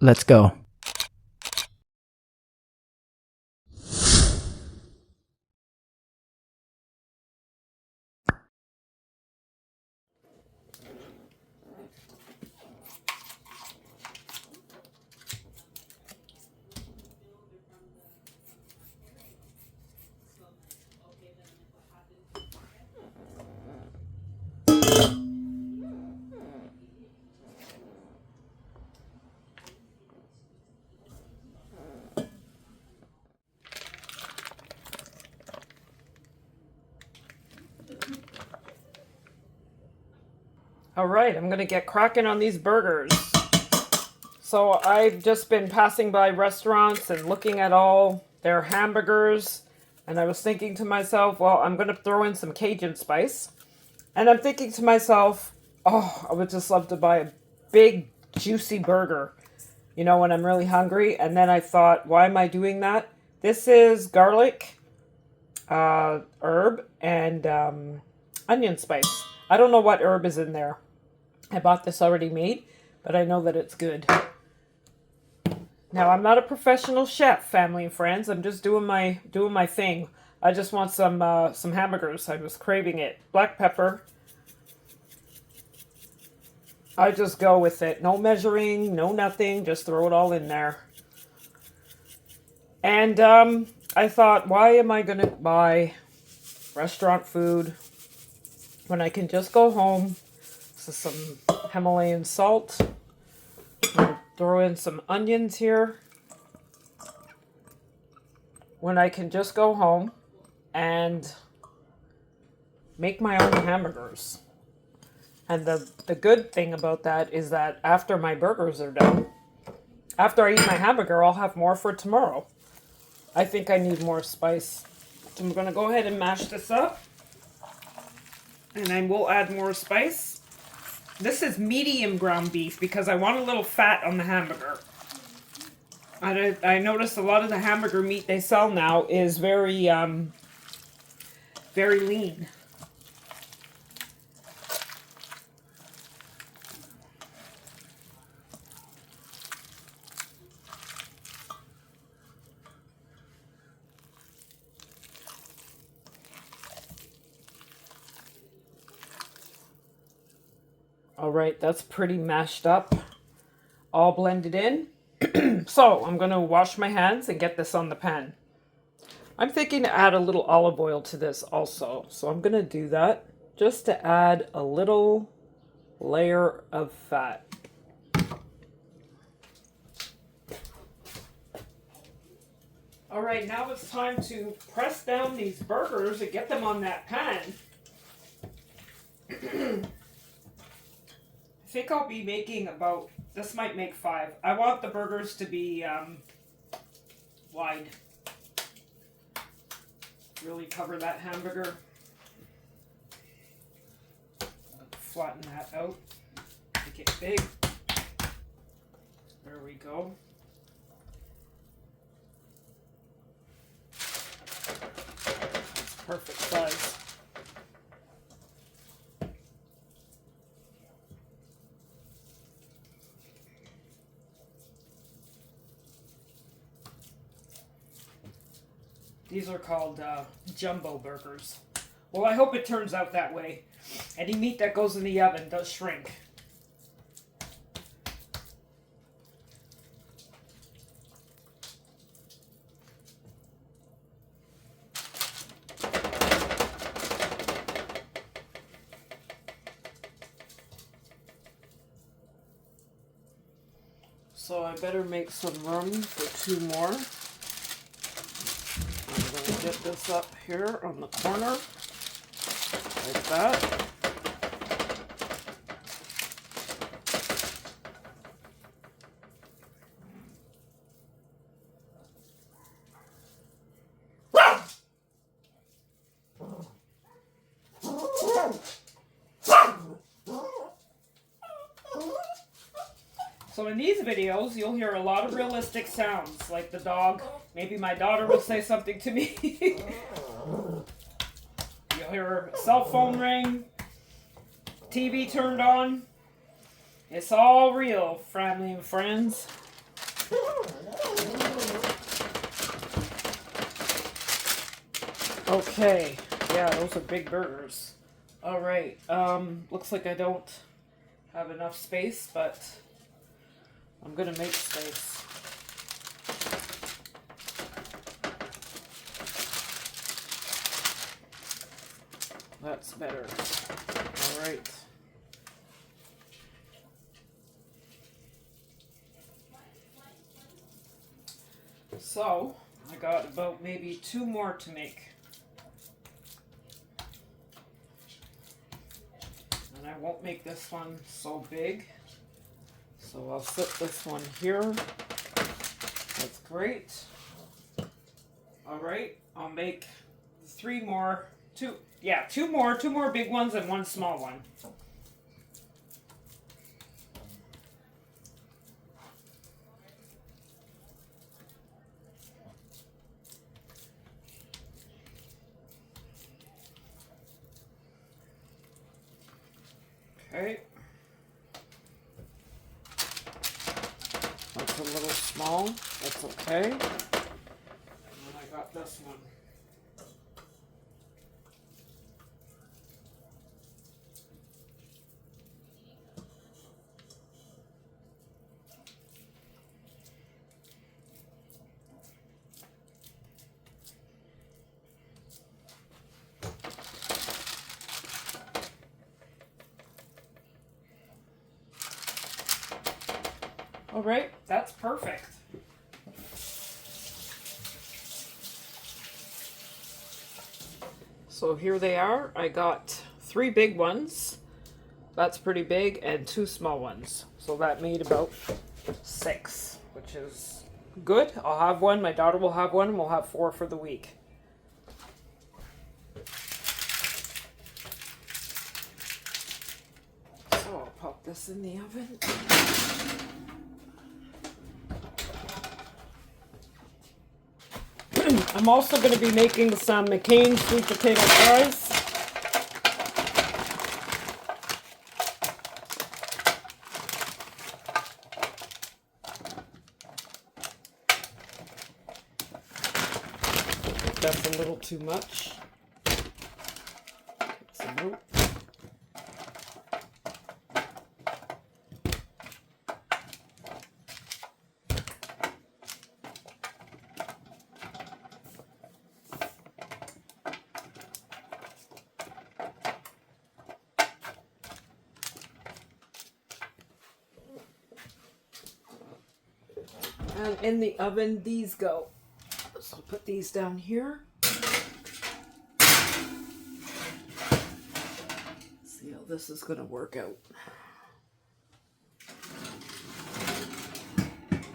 Let's go. All right, I'm gonna get cracking on these burgers. So I've just been passing by restaurants and looking at all their hamburgers, and I was thinking to myself, well, I'm gonna throw in some Cajun spice. And I'm thinking to myself, oh, I would just love to buy a big, juicy burger, when I'm really hungry. And then I thought, why am I doing that? This is garlic, herb, and onion spice. I don't know what herb is in there. I bought this already made, but I know that it's good. Now, I'm not a professional chef, family and friends. I'm just doing my thing. I just want some hamburgers. I was craving it. Black pepper. I just go with it. No measuring, no nothing. Just throw it all in there. And I thought, why am I going to buy restaurant food when I can just go home? So some Himalayan salt. Throw in some onions here. When I can just go home and make my own hamburgers. And the good thing about that is that after my burgers are done, after I eat my hamburger, I'll have more for tomorrow. I think I need more spice. So I'm going to go ahead and mash this up. And I will add more spice. This is medium ground beef because I want a little fat on the hamburger. I noticed a lot of the hamburger meat they sell now is very lean. All right, that's pretty mashed up, all blended in. So I'm going to wash my hands and get this on the pan. I'm thinking to add a little olive oil to this also. So I'm going to do that just to add a little layer of fat. All right, now it's time to press down these burgers and get them on that pan. I think I'll be making about, this might make 5. I want the burgers to be wide. Really cover that hamburger. Flatten that out. Make it big. There we go. That's perfect size. These are called jumbo burgers. Well, I hope it turns out that way. Any meat that goes in the oven does shrink. So I better make some room for 2 more. I'm going to get this up here on the corner, like that. So in these videos, you'll hear a lot of realistic sounds, like the dog. Maybe my daughter will say something to me. You'll hear a cell phone ring, TV turned on. It's all real, family and friends. Okay, yeah, those are big burgers. All right, looks like I don't have enough space, but I'm gonna make space. That's better. All right. So, I got about maybe 2 more to make. And I won't make this one so big. So I'll set this one here. That's great. All right, I'll make 3 more. 2 more. 2 more big ones and 1 small one. Okay. That's a little small. That's okay. And then I got this one. All right, that's perfect. So here they are. I got 3 big ones. That's pretty big, and 2 small ones. So that made about 6, which is good. I'll have one. My daughter will have one, and we'll have 4 for the week. So I'll pop this in the oven. I'm also going to be making some McCain sweet potato fries. That's a little too much. Some out. And in the oven, these go. So I'll put these down here. See how this is going to work out.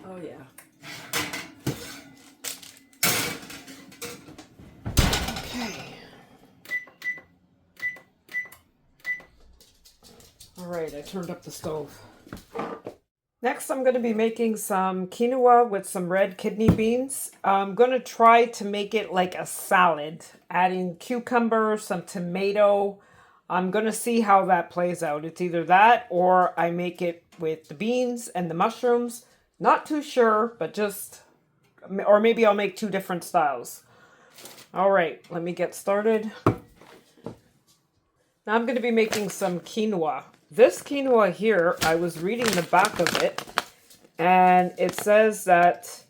Oh yeah. Okay. All right, I turned up the stove. Next, I'm going to be making some quinoa with some red kidney beans. I'm going to try to make it like a salad, adding cucumber, some tomato. I'm going to see how that plays out. It's either that or I make it with the beans and the mushrooms. Not too sure, but just, or maybe I'll make 2 different styles. All right, let me get started. Now I'm going to be making some quinoa. This quinoa here, I was reading the back of it, and it says that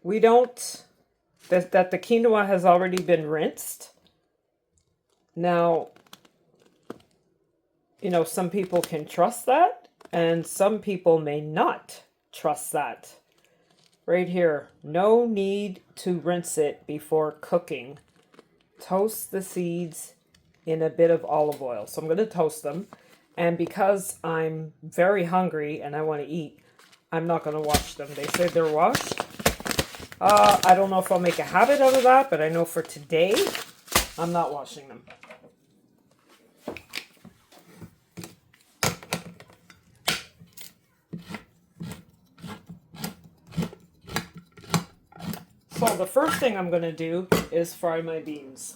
that the quinoa has already been rinsed. Now, you know, some people can trust that, and some people may not trust that. Right here, no need to rinse it before cooking. Toast the seeds in a bit of olive oil. So I'm going to toast them. And because I'm very hungry and I want to eat, I'm not going to wash them. They say they're washed. I don't know if I'll make a habit out of that, but I know for today, I'm not washing them. So the first thing I'm going to do is fry my beans.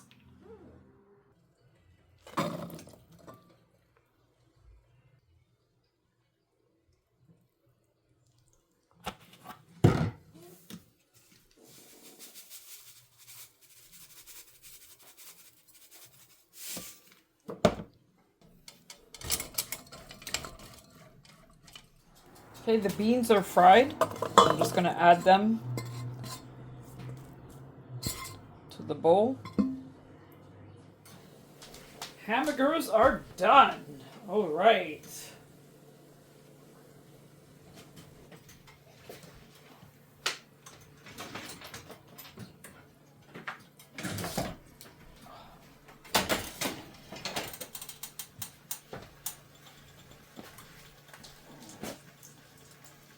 Okay, the beans are fried. I'm just going to add them to the bowl. Hamburgers are done. All right.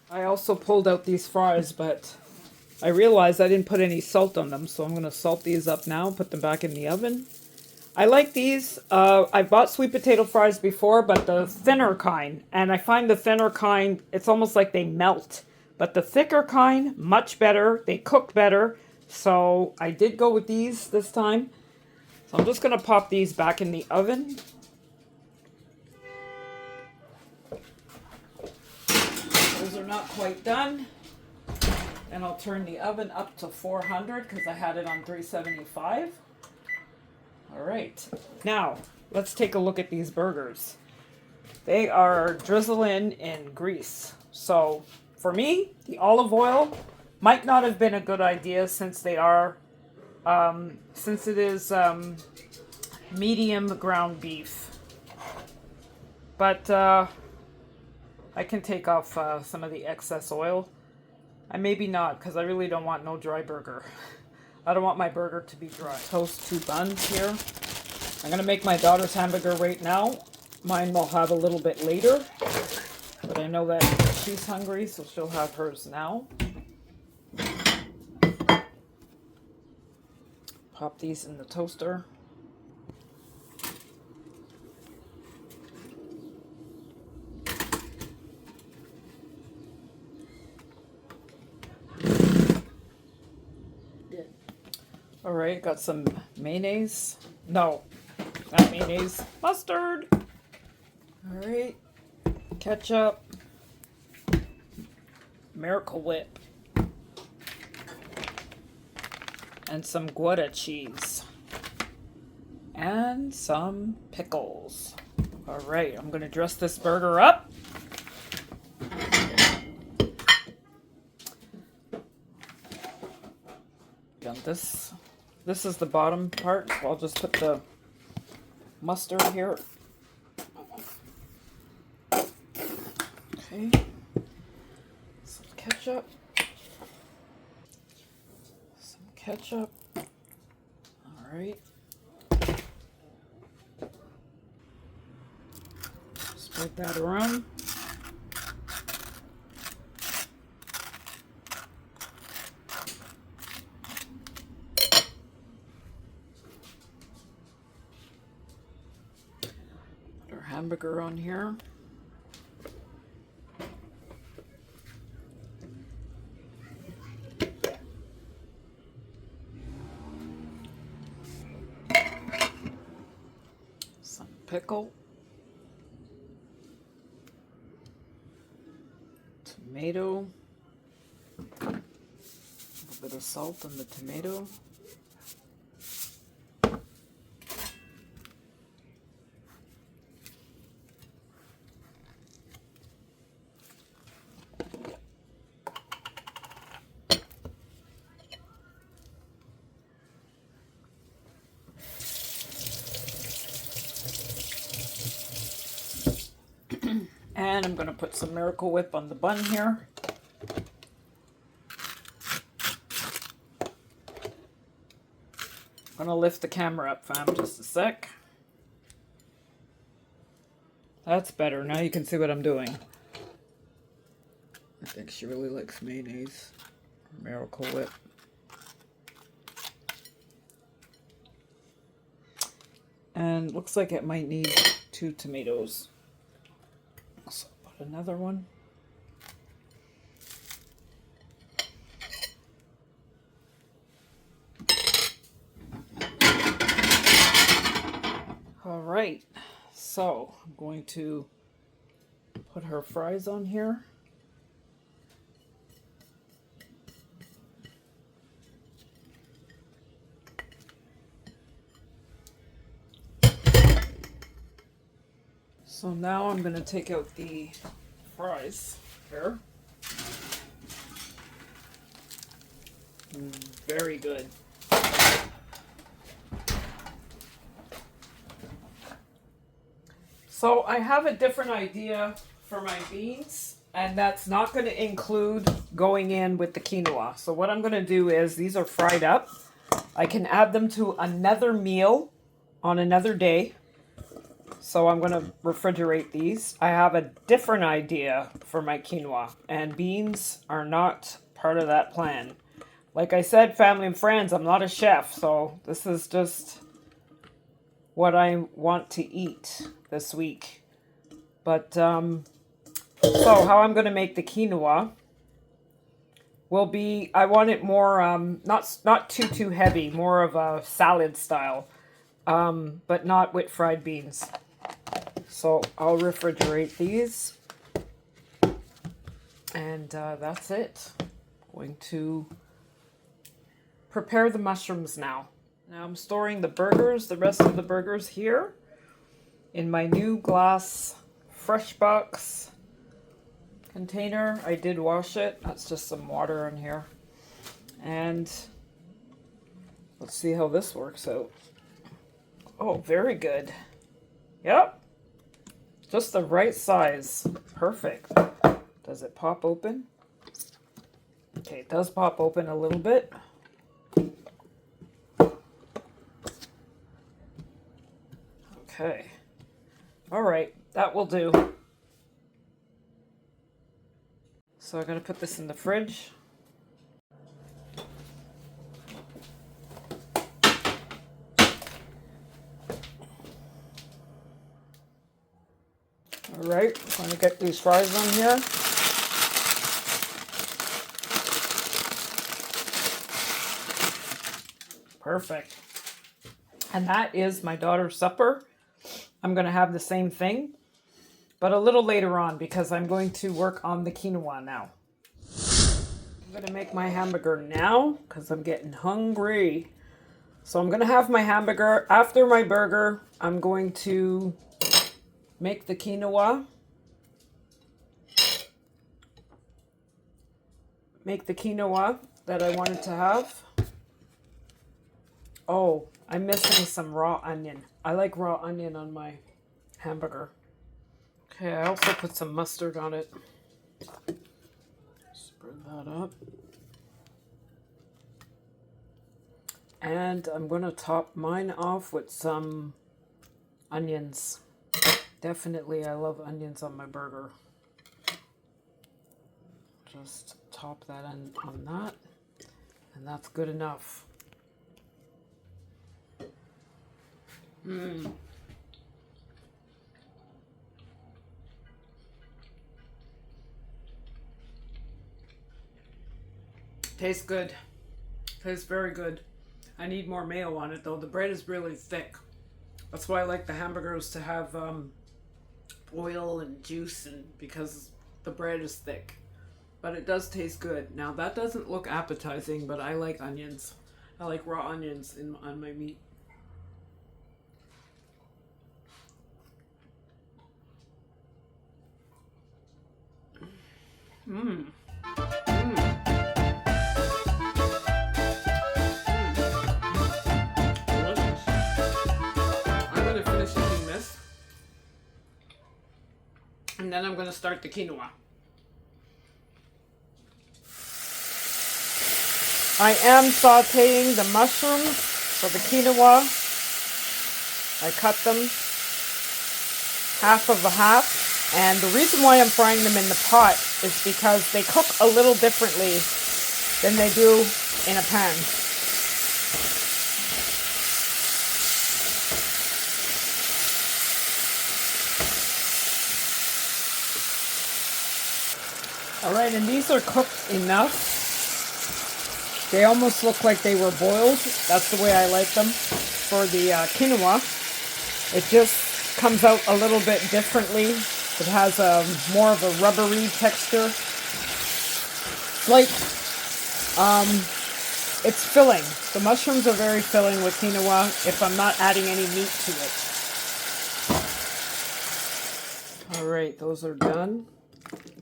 I also pulled out these fries, but I realized I didn't put any salt on them, so I'm going to salt these up now, put them back in the oven. I like these. I've bought sweet potato fries before, but the thinner kind. And I find the thinner kind, it's almost like they melt. But the thicker kind, much better. They cook better. So I did go with these this time. So I'm just going to pop these back in the oven. Those are not quite done. And I'll turn the oven up to 400 because I had it on 375. All right, now let's take a look at these burgers. They are drizzling in grease. So for me, the olive oil might not have been a good idea since they are, since it is medium ground beef. But I can take off some of the excess oil. And maybe not, because I really don't want no dry burger. I don't want my burger to be dry. Toast 2 buns here. I'm going to make my daughter's hamburger right now. Mine will have a little bit later. But I know that she's hungry, so she'll have hers now. Pop these in the toaster. All right, got some mayonnaise. No, not mayonnaise. Mustard. All right, ketchup. Miracle Whip. And some Gouda cheese. And some pickles. All right, I'm going to dress this burger up. Got this is the bottom part, so I'll just put the mustard here. Okay. Some ketchup. Some ketchup. All right. Spread that around. Hamburger on here. Some pickle. Tomato. A little bit of salt on the tomato. And I'm going to put some Miracle Whip on the bun here. I'm going to lift the camera up, fam, just a sec. That's better. Now you can see what I'm doing. I think she really likes mayonnaise. Miracle Whip. And looks like it might need 2 tomatoes. So put another one. All right, so I'm going to put her fries on here. So now I'm going to take out the fries. here. Very good. So I have a different idea for my beans, and that's not going to include going in with the quinoa. So what I'm going to do is, these are fried up. I can add them to another meal on another day. So I'm going to refrigerate these. I have a different idea for my quinoa, and beans are not part of that plan. Like I said, family and friends, I'm not a chef, so this is just what I want to eat this week. But so how I'm going to make the quinoa will be, I want it more not too heavy, more of a salad style, but not with fried beans. So I'll refrigerate these, and that's it. Going to prepare the mushrooms now. Now I'm storing the burgers, the rest of the burgers here in my new glass FreshBox container. I did wash it. That's just some water in here. And let's see how this works out. Oh, very good. Yep. Just the right size. Perfect. Does it pop open? Okay, it does pop open a little bit. Okay. All right, that will do. So I'm going to put this in the fridge. All right, I'm going to get these fries on here. Perfect. And that is my daughter's supper. I'm going to have the same thing, but a little later on, because I'm going to work on the quinoa now. I'm going to make my hamburger now because I'm getting hungry. So I'm going to have my hamburger. After my burger, I'm going to make the quinoa. Make the quinoa that I wanted to have. Oh, I'm missing some raw onion. I like raw onion on my hamburger. Okay, I also put some mustard on it. Spread that up. And I'm going to top mine off with some onions. Definitely, I love onions on my burger. Just top that on that, and that's good enough. Tastes good. Tastes very good. I need more mayo on it though. The bread is really thick. That's why I like the hamburgers to have oil and juice, and because the bread is thick. But it does taste good. Now that doesn't look appetizing, but I like onions. I like raw onions on my meat. Delicious. I'm going to finish eating this. And then I'm going to start the quinoa. I am sauteing the mushrooms for the quinoa. I cut them half of a half. And the reason why I'm frying them in the pot is because they cook a little differently than they do in a pan. All right, and these are cooked enough. They almost look like they were boiled. That's the way I like them. For the quinoa, it just comes out a little bit differently. It has more of a rubbery texture. Like, it's filling. The mushrooms are very filling with quinoa if I'm not adding any meat to it. All right, those are done.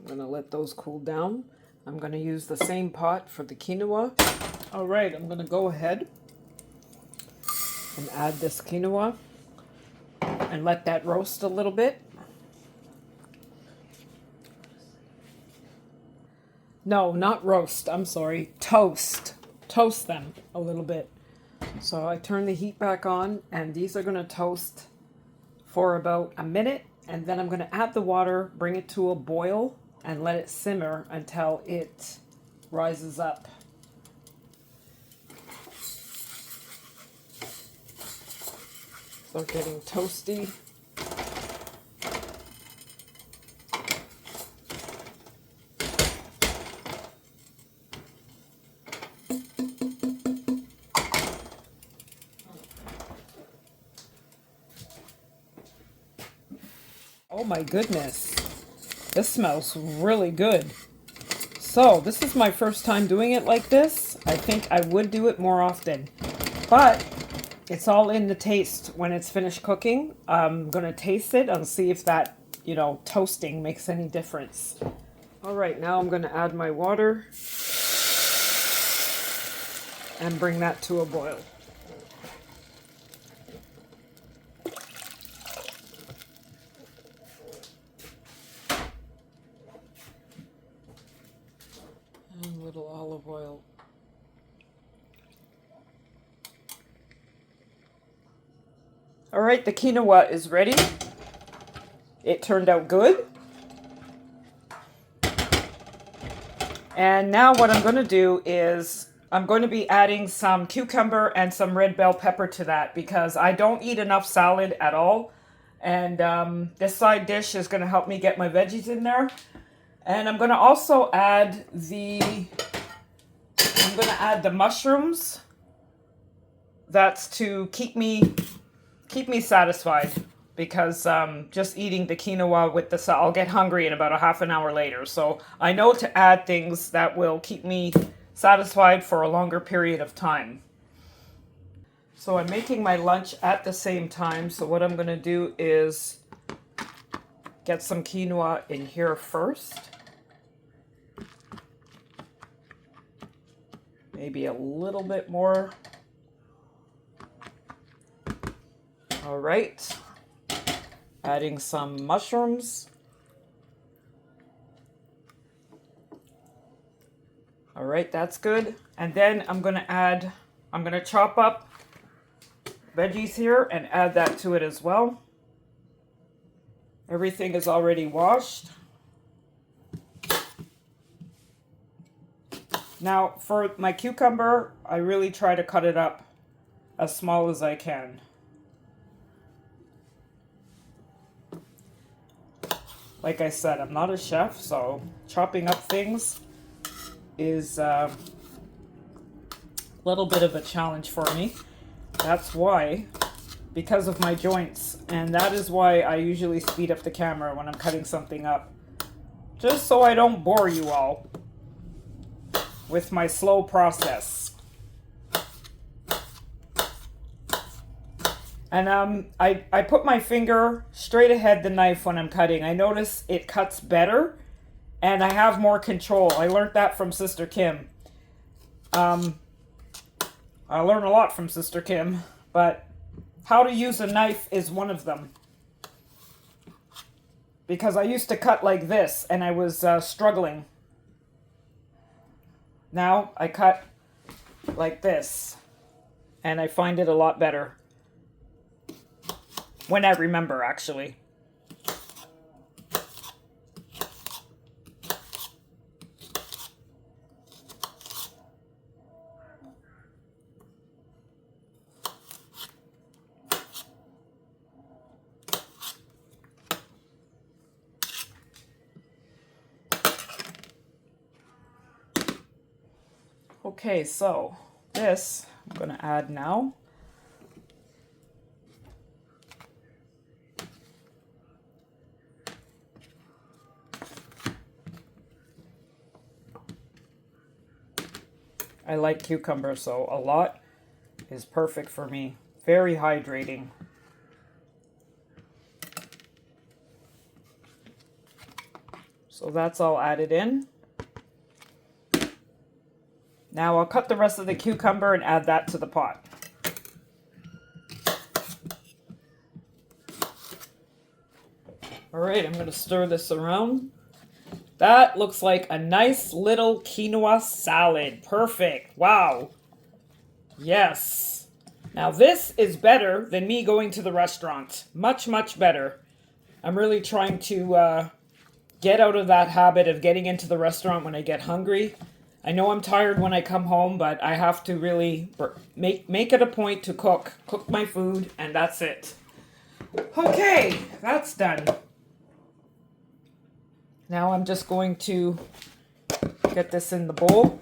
I'm gonna let those cool down. I'm gonna use the same pot for the quinoa. All right, I'm gonna go ahead and add this quinoa and let that roast a little bit. No, not roast, I'm sorry, toast. Toast them a little bit. So I turn the heat back on, and these are gonna toast for about a minute, and then I'm gonna add the water, bring it to a boil, and let it simmer until it rises up. Start getting toasty. Oh my goodness, this smells really good. So this is my first time doing it like this. I think I would do it more often, but it's all in the taste when it's finished cooking. I'm gonna taste it and see if that, toasting makes any difference. All right, now I'm gonna add my water and bring that to a boil. And a little olive oil. All right, the quinoa is ready. It turned out good. And now what I'm going to do is I'm going to be adding some cucumber and some red bell pepper to that because I don't eat enough salad at all. And this side dish is going to help me get my veggies in there. And I'm going to also add the mushrooms. That's to keep me satisfied because just eating the quinoa with the I'll get hungry in about a half an hour later. So I know to add things that will keep me satisfied for a longer period of time. So I'm making my lunch at the same time. So what I'm going to do is get some quinoa in here first. Maybe a little bit more. All right. Adding some mushrooms. All right, that's good. And then I'm going to chop up veggies here and add that to it as well. Everything is already washed. Now, for my cucumber, I really try to cut it up as small as I can. Like I said, I'm not a chef, so chopping up things is a little bit of a challenge for me. That's why, because of my joints, and that is why I usually speed up the camera when I'm cutting something up. Just so I don't bore you all with my slow process. And I put my finger straight ahead the knife when I'm cutting. I notice it cuts better and I have more control. I learned that from Sister Kim. I learn a lot from Sister Kim, but how to use a knife is one of them. Because I used to cut like this and I was struggling. Now I cut like this and I find it a lot better. When I remember, actually. Okay, so this I'm going to add now. I like cucumber, so a lot is perfect for me. Very hydrating. So that's all added in. Now I'll cut the rest of the cucumber and add that to the pot. All right, I'm going to stir this around. That looks like a nice little quinoa salad. Perfect. Wow. Yes. Now this is better than me going to the restaurant. Much, much better. I'm really trying to get out of that habit of getting into the restaurant when I get hungry. I know I'm tired when I come home, but I have to really make it a point to cook my food, and that's it. Okay, that's done. Now I'm just going to get this in the bowl.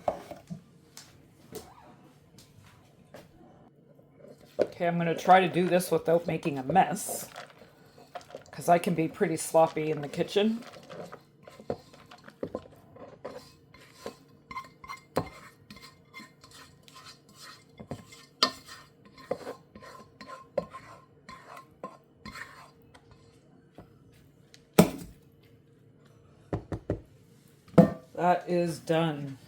Okay, I'm going to try to do this without making a mess, because I can be pretty sloppy in the kitchen. That is done.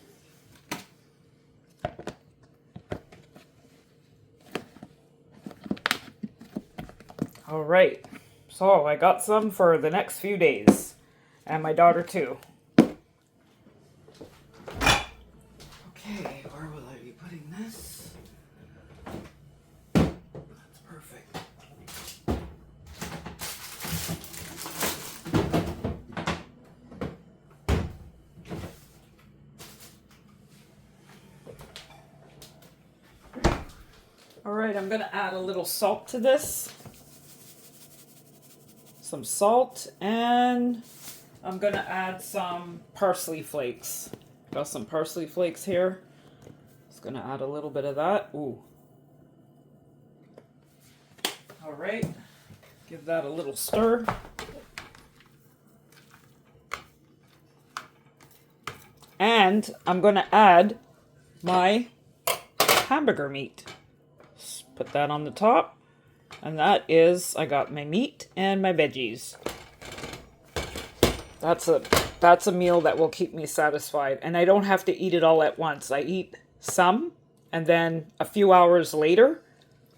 All right, so I got some for the next few days, and my daughter too. Okay, where will I be putting this? That's perfect. All right, I'm gonna add a little salt to this. Some salt, and I'm gonna add some parsley flakes. Got some parsley flakes here. Just gonna add a little bit of that. Ooh. All right, give that a little stir. And I'm gonna add my hamburger meat. Just put that on the top. And that is, I got my meat and my veggies. That's a meal that will keep me satisfied. And I don't have to eat it all at once. I eat some, and then a few hours later,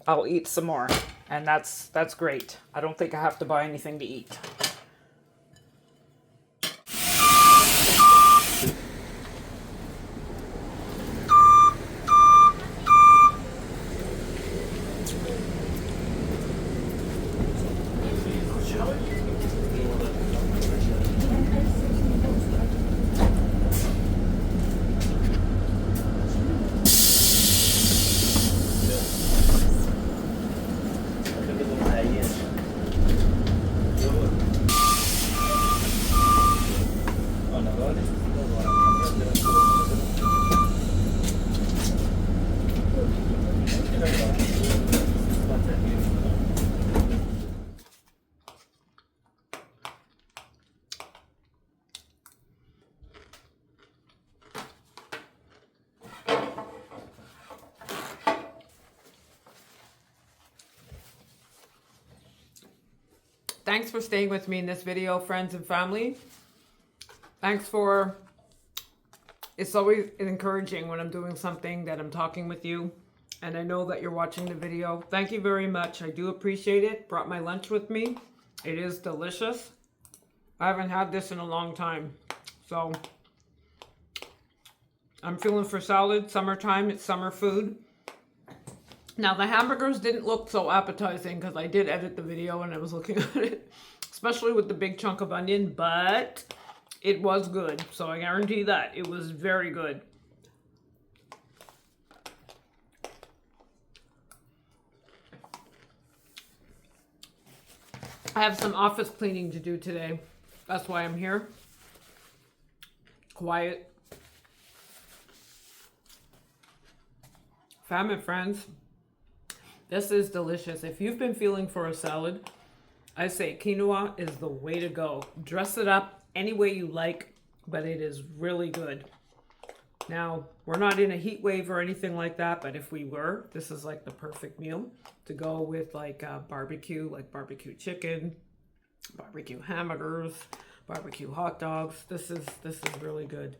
I'll eat some more. And that's great. I don't think I have to buy anything to eat. Thanks for staying with me in this video, friends and family. It's always encouraging when I'm doing something that I'm talking with you, and I know that you're watching the video. Thank you very much. I do appreciate it. Brought my lunch with me. It is delicious. I haven't had this in a long time. So I'm feeling for salad. Summertime, it's summer food. Now, the hamburgers didn't look so appetizing because I did edit the video and I was looking at it, especially with the big chunk of onion, but it was good. So I guarantee that it was very good. I have some office cleaning to do today. That's why I'm here. Quiet. Family friends. This is delicious. If you've been feeling for a salad, I say quinoa is the way to go. Dress it up any way you like, but it is really good. Now, we're not in a heat wave or anything like that, but if we were, this is like the perfect meal to go with like barbecue, like barbecue chicken, barbecue hamburgers, barbecue hot dogs. This is really good.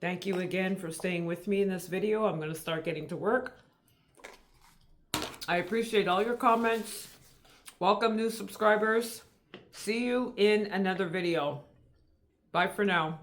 Thank you again for staying with me in this video. I'm going to start getting to work. I appreciate all your comments. Welcome new subscribers. See you in another video. Bye for now.